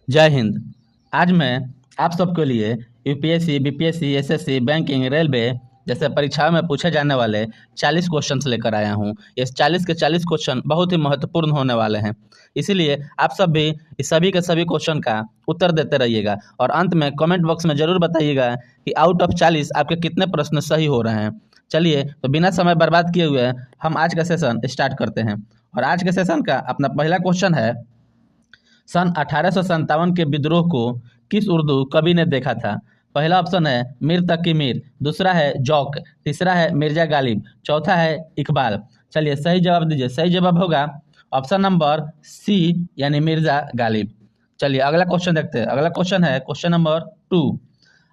जय हिंद। आज मैं आप सबके लिए UPSC, BPSC, SSC, banking, railway जैसे परीक्षाओं में पूछे जाने वाले 40 क्वेश्चंस लेकर आया हूँ। ये 40 के 40 क्वेश्चन बहुत ही महत्वपूर्ण होने वाले हैं। इसीलिए आप सब भी इस सभी के सभी क्वेश्चन का उत्तर देते रहिएगा और अंत में कमेंट बॉक्स में ज़रूर बताइएगा कि आउट ऑफ 40 आपके कितने प्रश्न सही हो रहे हैं। चलिए तो बिना समय बर्बाद किए हुए हम आज का सेशन स्टार्ट करते हैं। और आज के सेशन का अपना पहला क्वेश्चन है, सन 1857 के विद्रोह को किस उर्दू कवि ने देखा था? पहला ऑप्शन है मीर तकी मीर, दूसरा है जौक, तीसरा है मिर्जा गालिब, चौथा है इकबाल। चलिए सही जवाब दीजिए। सही जवाब होगा ऑप्शन नंबर सी यानी मिर्जा गालिब। चलिए अगला क्वेश्चन देखते हैं। अगला क्वेश्चन है क्वेश्चन नंबर 2।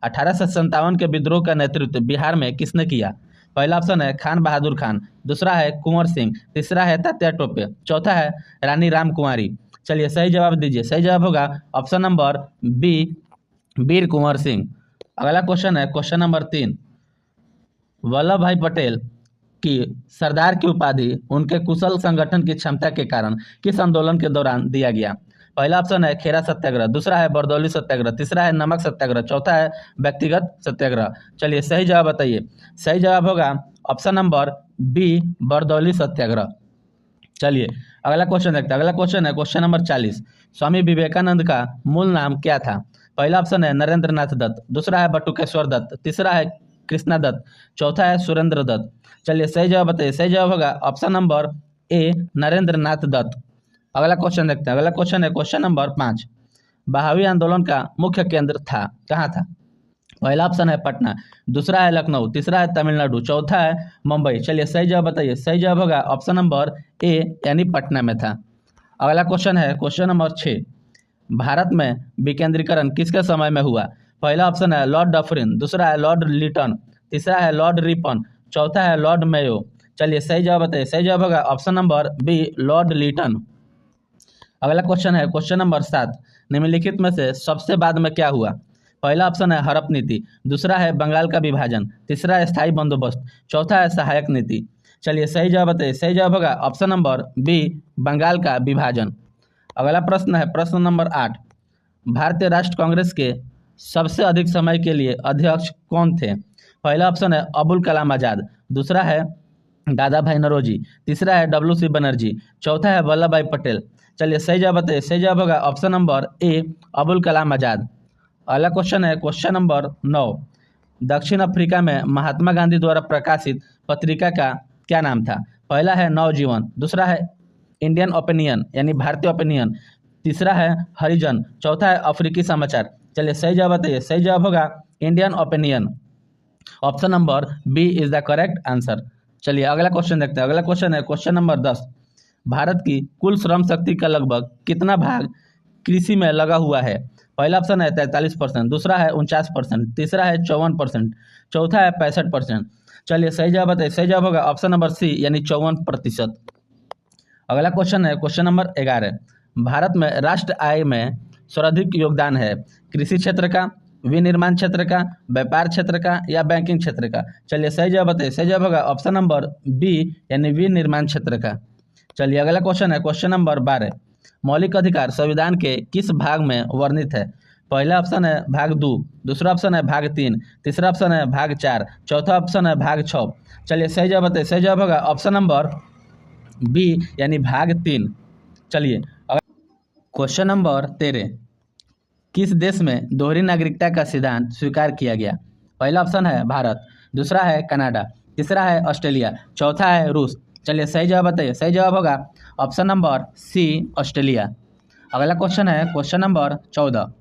1857 के विद्रोह का नेतृत्व बिहार में किसने किया? पहला ऑप्शन है खान बहादुर खान, दूसरा है कुंवर सिंह, तीसरा है तात्या टोपे, चौथा है रानी राम कुंवारी। चलिए सही जवाब दीजिए। सही जवाब होगा ऑप्शन नंबर बी, वीर कुंवर सिंह। अगला क्वेश्चन है क्वेश्चन नंबर 3। वल्लभ भाई पटेल की सरदार की उपाधि उनके कुशल संगठन की क्षमता के कारण किस आंदोलन के दौरान दिया गया? पहला ऑप्शन है खेरा सत्याग्रह, दूसरा है बरदौली सत्याग्रह, तीसरा है नमक सत्याग्रह, चौथा है व्यक्तिगत सत्याग्रह। चलिए सही जवाब बताइए। सही जवाब होगा ऑप्शन नंबर बी, बरदौली सत्याग्रह। चलिए अगला क्वेश्चन देखते हैं। अगला क्वेश्चन है क्वेश्चन नंबर 40। स्वामी विवेकानंद का मूल नाम क्या था? पहला ऑप्शन है नरेंद्र नाथ दत्त, दूसरा है बटुकेश्वर दत्त, तीसरा है कृष्णा दत्त, चौथा है सुरेंद्र दत्त। चलिए सही जवाब बताइए। सही जवाब होगा ऑप्शन नंबर ए, नरेंद्र नाथ दत्त। अगला क्वेश्चन देखते हैं। अगला क्वेश्चन है क्वेश्चन नंबर 5। बहावी आंदोलन का मुख्य केंद्र था कहाँ था? पहला ऑप्शन है पटना, दूसरा है लखनऊ, तीसरा है तमिलनाडु, चौथा है मुंबई। चलिए सही जवाब बताइए। सही जवाब होगा ऑप्शन नंबर ए यानी पटना में था। अगला क्वेश्चन है क्वेश्चन नंबर 6। भारत में विकेंद्रीकरण किसके समय में हुआ? पहला ऑप्शन है लॉर्ड डफरिन, दूसरा है लॉर्ड लिटन, तीसरा है लॉर्ड रिपन, चौथा है लॉर्ड मेयो। चलिए सही जवाब बताइए। सही जवाब होगा option number B, Lord Lytton. अगला क्वेश्चन है क्वेश्चन नंबर 7। निम्नलिखित में से सबसे बाद में क्या हुआ? पहला ऑप्शन है हड़प नीति, दूसरा है बंगाल का विभाजन, तीसरा है स्थायी बंदोबस्त, चौथा है सहायक नीति। चलिए सही जवाब बताइए। सही जवाब होगा ऑप्शन नंबर बी, बंगाल का विभाजन। अगला प्रश्न है प्रश्न नंबर 8। भारतीय राष्ट्र कांग्रेस के सबसे अधिक समय के लिए अध्यक्ष कौन थे? पहला ऑप्शन है अबुल कलाम आजाद, दूसरा है दादा भाई नौरोजी, तीसरा है डब्ल्यू सी बनर्जी, चौथा है वल्लभ भाई पटेल। चलिए सही जवाब बताइए। सही जवाब होगा option number A, Abul Kalam Azad. अगला क्वेश्चन है क्वेश्चन नंबर 9। दक्षिण अफ्रीका में महात्मा गांधी द्वारा प्रकाशित पत्रिका का क्या नाम था? पहला है नवजीवन, दूसरा है इंडियन ओपिनियन यानी भारतीय ओपिनियन, तीसरा है हरिजन, चौथा है अफ्रीकी समाचार। चलिए सही जवाब बताइए। सही जवाब होगा Indian opinion. Option number B is the correct answer. चलिए अगला क्वेश्चन देखते हैं। अगला क्वेश्चन है क्वेश्चन नंबर 10। भारत की कुल श्रम शक्ति का लगभग कितना भाग कृषि में लगा हुआ है? पहला ऑप्शन है 43%, दूसरा है 49%, तीसरा है 54%, चौथा है 65%। चलिए सही जवाब बताइए। सही जवाब होगा ऑप्शन नंबर सी यानी 54%। अगला क्वेश्चन है क्वेश्चन नंबर 11। भारत में राष्ट्र आय में सर्वाधिक योगदान है कृषि क्षेत्र का, विनिर्माण क्षेत्र का, व्यापार क्षेत्र का या बैंकिंग क्षेत्र का? चलिए सही जवाब बताइए। सही जवाब होगा ऑप्शन नंबर बी यानी विनिर्माण क्षेत्र का। चलिए अगला क्वेश्चन है क्वेश्चन नंबर 12। मौलिक अधिकार संविधान के किस भाग में वर्णित है? पहला ऑप्शन है भाग 2, दूसरा ऑप्शन है भाग 3, तीसरा ऑप्शन है भाग 4, चौथा ऑप्शन है भाग 6। चलिए सही जवाब बताइए। सही जवाब होगा ऑप्शन नंबर बी यानी भाग 3। चलिए क्वेश्चन नंबर 13। किस देश में दोहरी नागरिकता का सिद्धांत स्वीकार किया गया? पहला ऑप्शन है भारत, दूसरा है कनाडा, तीसरा है ऑस्ट्रेलिया, चौथा है रूस। चलिए सही जवाब बताइए। सही जवाब होगा ऑप्शन नंबर सी, ऑस्ट्रेलिया। अगला क्वेश्चन है क्वेश्चन नंबर 14।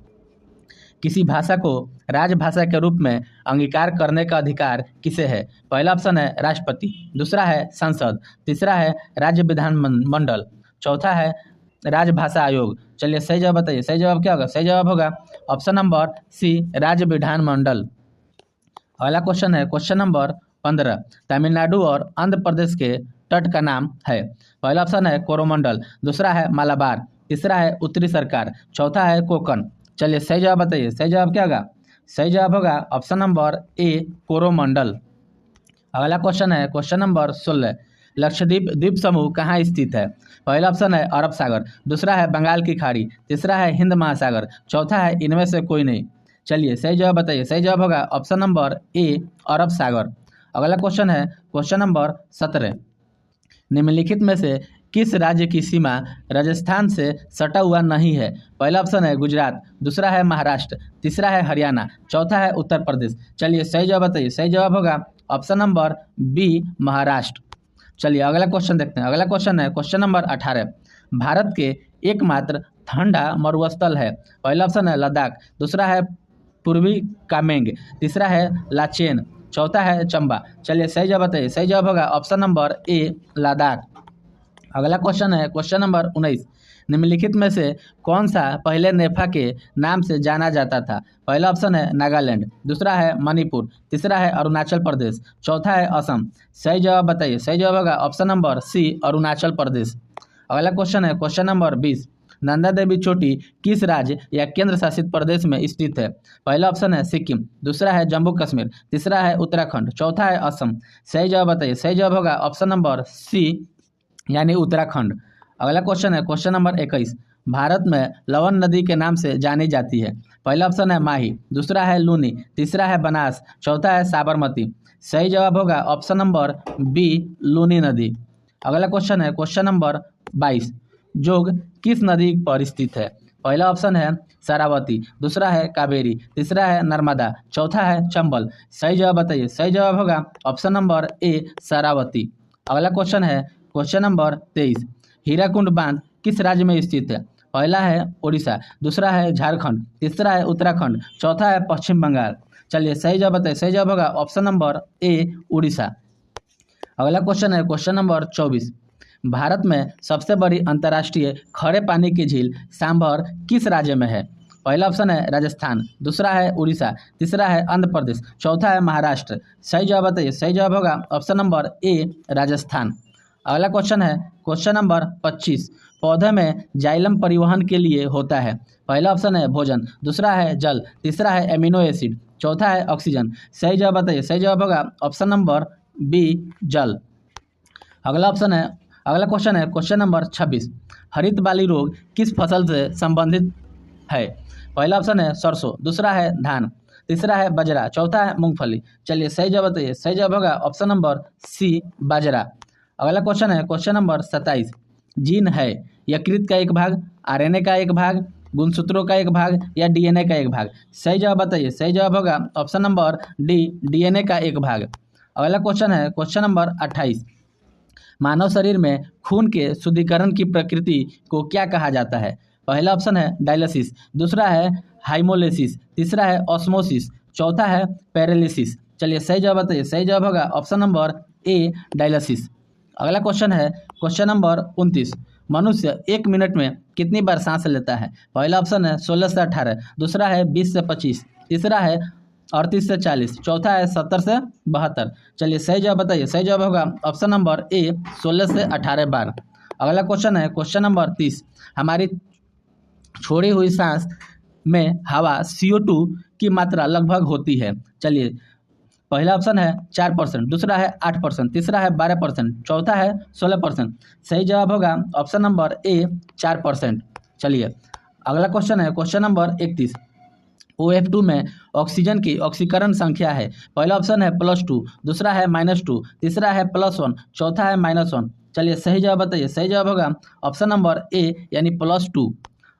किसी भाषा को राजभाषा के रूप में अंगीकार करने का अधिकार किसे है? पहला ऑप्शन है राष्ट्रपति, दूसरा है संसद, तीसरा है राज्य विधान मंडल, चौथा है राजभाषा आयोग। चलिए सही जवाब बताइए। सही जवाब क्या होगा? सही जवाब होगा ऑप्शन नंबर सी, राज्य विधान मंडल। अगला क्वेश्चन है क्वेश्चन नंबर 15। तमिलनाडु और आंध्र प्रदेश के तट का नाम है? पहला ऑप्शन है कोरोमंडल, दूसरा है मालाबार, तीसरा है उत्तरी सरकार, चौथा है कोकन। चलिए सही जवाब बताइए। सही जवाब क्या होगा? सही जवाब होगा ऑप्शन नंबर ए, कोरोमंडल। अगला क्वेश्चन है क्वेश्चन नंबर 16। लक्षद्वीप द्वीप समूह कहाँ स्थित है? पहला ऑप्शन है अरब सागर, दूसरा है बंगाल की खाड़ी, तीसरा है हिंद महासागर, चौथा है इनमें से कोई नहीं। चलिए सही जवाब बताइए। सही जवाब होगा ऑप्शन नंबर ए अरब सागर। अगला क्वेश्चन है क्वेश्चन नंबर 17। निम्नलिखित में से किस राज्य की सीमा राजस्थान से सटा हुआ नहीं है? पहला ऑप्शन है गुजरात, दूसरा है महाराष्ट्र, तीसरा है हरियाणा, चौथा है उत्तर प्रदेश। चलिए सही जवाब बताइए। सही जवाब होगा ऑप्शन नंबर बी महाराष्ट्र। चलिए अगला क्वेश्चन देखते हैं। अगला क्वेश्चन है क्वेश्चन नंबर 18। भारत के एकमात्र ठंडा मरुस्थल है? पहला ऑप्शन है लद्दाख, दूसरा है पूर्वी कामेंग, तीसरा है लाचेन, चौथा है चंबा। चलिए सही जवाब बताइए। सही जवाब होगा ऑप्शन नंबर ए लद्दाख। अगला क्वेश्चन है क्वेश्चन नंबर 19। निम्नलिखित में से कौन सा पहले नेफा के नाम से जाना जाता था? पहला ऑप्शन है नागालैंड, दूसरा है मणिपुर, तीसरा है अरुणाचल प्रदेश, चौथा है असम। सही जवाब बताइए। सही जवाब होगा option number C Arunachal Pradesh. अगला क्वेश्चन है क्वेश्चन नंबर 20। नंदा देवी चोटी किस राज्य या केंद्र शासित प्रदेश में स्थित है? पहला ऑप्शन है सिक्किम, दूसरा है जम्मू कश्मीर, तीसरा है उत्तराखंड, चौथा है असम। सही जवाब बताइए। सही जवाब होगा ऑप्शन नंबर सी यानी उत्तराखंड। अगला क्वेश्चन है क्वेश्चन नंबर 21। भारत में लवन नदी के नाम से जानी जाती है? पहला ऑप्शन है माही, दूसरा है लूनी, तीसरा है बनास, चौथा है साबरमती। सही जवाब होगा ऑप्शन नंबर बी लूनी नदी। अगला क्वेश्चन है क्वेश्चन नंबर 22। जोग किस नदी पर स्थित है? पहला ऑप्शन है शरावती, दूसरा है कावेरी, तीसरा है नर्मदा, चौथा है चंबल। सही जवाब बताइए। सही जवाब होगा ऑप्शन नंबर ए शरावती। अगला क्वेश्चन है क्वेश्चन नंबर 23। हीराकुंड बांध किस राज्य में स्थित है? पहला है उड़ीसा, दूसरा है झारखंड, तीसरा है उत्तराखंड, चौथा है पश्चिम बंगाल। चलिए सही जवाब बताइए। सही जवाब होगा ऑप्शन नंबर ए उड़ीसा। अगला क्वेश्चन है क्वेश्चन नंबर 24। भारत में सबसे बड़ी अंतर्राष्ट्रीय खड़े पानी की झील सांभर किस राज्य में है? पहला ऑप्शन है राजस्थान, दूसरा है उड़ीसा, तीसरा है आंध्र प्रदेश, चौथा है महाराष्ट्र। सही जवाब बताइए। सही जवाब होगा ऑप्शन नंबर ए राजस्थान। अगला क्वेश्चन है क्वेश्चन नंबर 25। पौधे में जाइलम परिवहन के लिए होता है? पहला ऑप्शन है भोजन, दूसरा है जल, तीसरा है एमिनो एसिड, चौथा है ऑक्सीजन। सही जवाब बताइए। सही जवाब होगा ऑप्शन नंबर बी जल। अगला क्वेश्चन है क्वेश्चन नंबर 26। हरित बाली रोग किस फसल से संबंधित है? पहला ऑप्शन है सरसों, दूसरा है धान, तीसरा है बाजरा, चौथा है मूंगफली। चलिए सही जवाब बताइए। सही जवाब होगा ऑप्शन नंबर सी बाजरा। अगला क्वेश्चन है क्वेश्चन नंबर 27। जीन है यकृत का एक भाग, आरएनए का एक भाग, गुणसूत्रों का एक भाग या डीएनए का एक भाग? सही जवाब बताइए। सही जवाब होगा ऑप्शन नंबर डी डीएनए का एक भाग। अगला क्वेश्चन है क्वेश्चन नंबर 28। मानव शरीर में खून के शुद्धिकरण की प्रकृति को क्या कहा जाता है? पहला ऑप्शन है डायलिसिस, दूसरा है हाइमोलिसिस, तीसरा है ऑस्मोसिस, चौथा है पैरालिसिस। चलिए सही जवाब बताइए। सही जवाब होगा ऑप्शन नंबर ए डायलिसिस। अगला क्वेश्चन है क्वेश्चन नंबर 29। मनुष्य 1 मिनट में कितनी बार सांस लेता है? पहला ऑप्शन है 16 से 18, दूसरा है 20 से 25, तीसरा है 38 से 40, चौथा है 70 से 72। चलिए सही जवाब बताइए। सही जवाब होगा ऑप्शन नंबर ए 16 से 18 बार। अगला क्वेश्चन है क्वेश्चन नंबर 30। हमारी छोड़ी हुई सांस में हवा CO2 की मात्रा लगभग होती है? चलिए पहला ऑप्शन है 4%, दूसरा है 8%, तीसरा है 12%, चौथा है 16%। सही जवाब होगा ऑप्शन नंबर ए 4%। चलिए अगला क्वेश्चन है क्वेश्चन नंबर 31। OF2 में ऑक्सीजन की ऑक्सीकरण संख्या है? पहला ऑप्शन है +2, दूसरा है -2, तीसरा है +1, चौथा है -1। चलिए सही जवाब बताइए। सही जवाब होगा ऑप्शन नंबर ए यानी +2।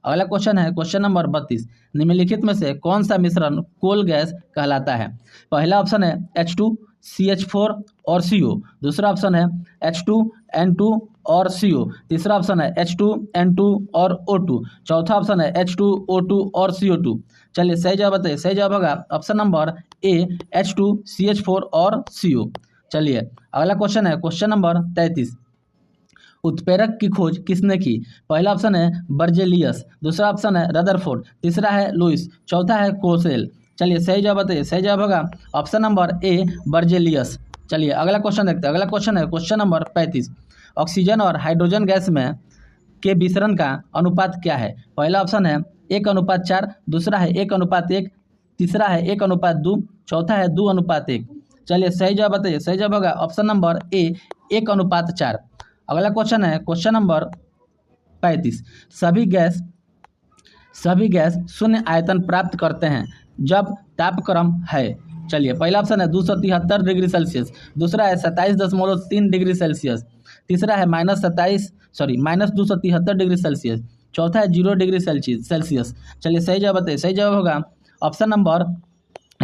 अगला क्वेश्चन है क्वेश्चन नंबर 32। निम्नलिखित में से कौन सा मिश्रण कोल गैस कहलाता है? पहला ऑप्शन है H2CH4 और CO, दूसरा ऑप्शन है H2N2 और CO, तीसरा ऑप्शन है H2N2 और O2, चौथा ऑप्शन है H2O2 और CO2। चलिए सही जवाब बताइए। सही जवाब होगा ऑप्शन नंबर ए H2CH4 और CO। चलिए अगला क्वेश्चन है क्वेश्चन नंबर 33। उत्प्रेरक की खोज किसने की? पहला ऑप्शन है बर्जेलियस, दूसरा ऑप्शन है रदरफोर्ड, तीसरा है लुइस, चौथा है कोसेल। चलिए सही जवाब बताइए। सही जवाब होगा ऑप्शन नंबर ए बर्जेलियस। चलिए अगला क्वेश्चन देखते हैं। अगला क्वेश्चन है क्वेश्चन नंबर 35। ऑक्सीजन और हाइड्रोजन गैस में के विसरण का अनुपात क्या है? पहला ऑप्शन है 1:4, दूसरा है 1:1, तीसरा है 1:2, चौथा है 2:1। चलिए सही जवाब बताइए। सही जवाब होगा ऑप्शन नंबर ए 1:4। अगला क्वेश्चन है क्वेश्चन नंबर 35। सभी गैस शून्य आयतन प्राप्त करते हैं जब तापक्रम है। चलिए पहला ऑप्शन है 273 डिग्री सेल्सियस, दूसरा है 27.3 डिग्री सेल्सियस, तीसरा है -273 डिग्री सेल्सियस, चौथा है 0 डिग्री सेल्सियस। चलिए सही जवाब बताइए। सही जवाब होगा ऑप्शन नंबर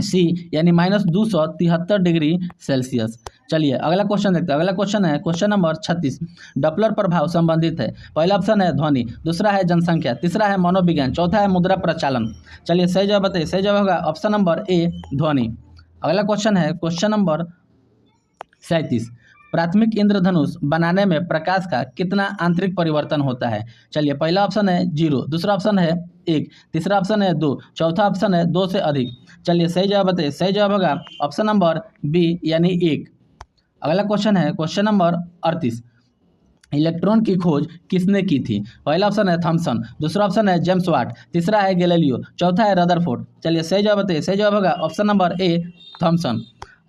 सी यानी -273 डिग्री सेल्सियस। चलिए अगला क्वेश्चन देखते हैं। अगला क्वेश्चन है क्वेश्चन नंबर 36। डॉपलर प्रभाव संबंधित है। पहला ऑप्शन है ध्वनि, दूसरा है जनसंख्या, तीसरा है मनोविज्ञान, चौथा है मुद्रा प्रचालन। चलिए सही जवाब बताइए। सही जवाब होगा ऑप्शन नंबर ए ध्वनि। अगला क्वेश्चन है क्वेश्चन नंबर 37। प्राथमिक इंद्रधनुष बनाने में प्रकाश का कितना आंतरिक परिवर्तन होता है। चलिए पहला ऑप्शन है 0, दूसरा ऑप्शन है 1, तीसरा ऑप्शन है 2, चौथा ऑप्शन है 2 से अधिक। चलिए सही जवाब बताइए। सही जवाब होगा ऑप्शन नंबर बी यानी 1। अगला क्वेश्चन है क्वेश्चन नंबर 38। इलेक्ट्रॉन की खोज किसने की थी। पहला ऑप्शन है थॉमसन, दूसरा ऑप्शन है जेम्स वाट, तीसरा है गैलीलियो, चौथा है रदरफोर्ड। चलिए सही जवाब बताइए। सही जवाब होगा ऑप्शन नंबर ए थॉमसन।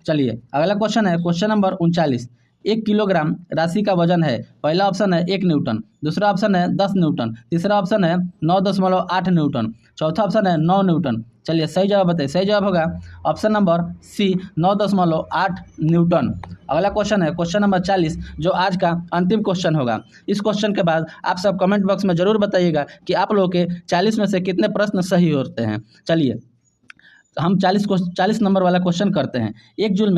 चलिए अगला क्वेश्चन है क्वेश्चन नंबर 39। 1 किलोग्राम राशि का वजन है। पहला ऑप्शन है 1 न्यूटन, दूसरा ऑप्शन है 10 न्यूटन, तीसरा ऑप्शन है 9.8 न्यूटन, चौथा ऑप्शन है 9 न्यूटन। चलिए सही जवाब बताइए। सही जवाब होगा ऑप्शन नंबर सी 9.8 न्यूटन। अगला क्वेश्चन है क्वेश्चन नंबर 40 जो आज का अंतिम क्वेश्चन होगा। इस क्वेश्चन के बाद आप सब कमेंट बॉक्स में जरूर बताइएगा कि आप लोगों के 40 में से कितने प्रश्न सही होते हैं। चलिए हम 40 नंबर वाला क्वेश्चन करते हैं। एक जूल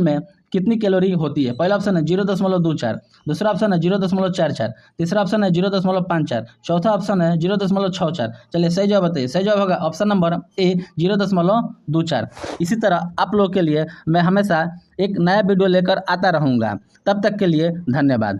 में कितनी कैलोरी होती है। पहला ऑप्शन है 0.24, दूसरा ऑप्शन है 0.44, तीसरा ऑप्शन है 0.54, चौथा ऑप्शन है 0.64। चलिए सही जवाब बताइए। सही जवाब होगा ऑप्शन नंबर ए 0.24। इसी तरह आप लोग के लिए मैं हमेशा एक नया वीडियो लेकर आता रहूँगा। तब तक के लिए धन्यवाद।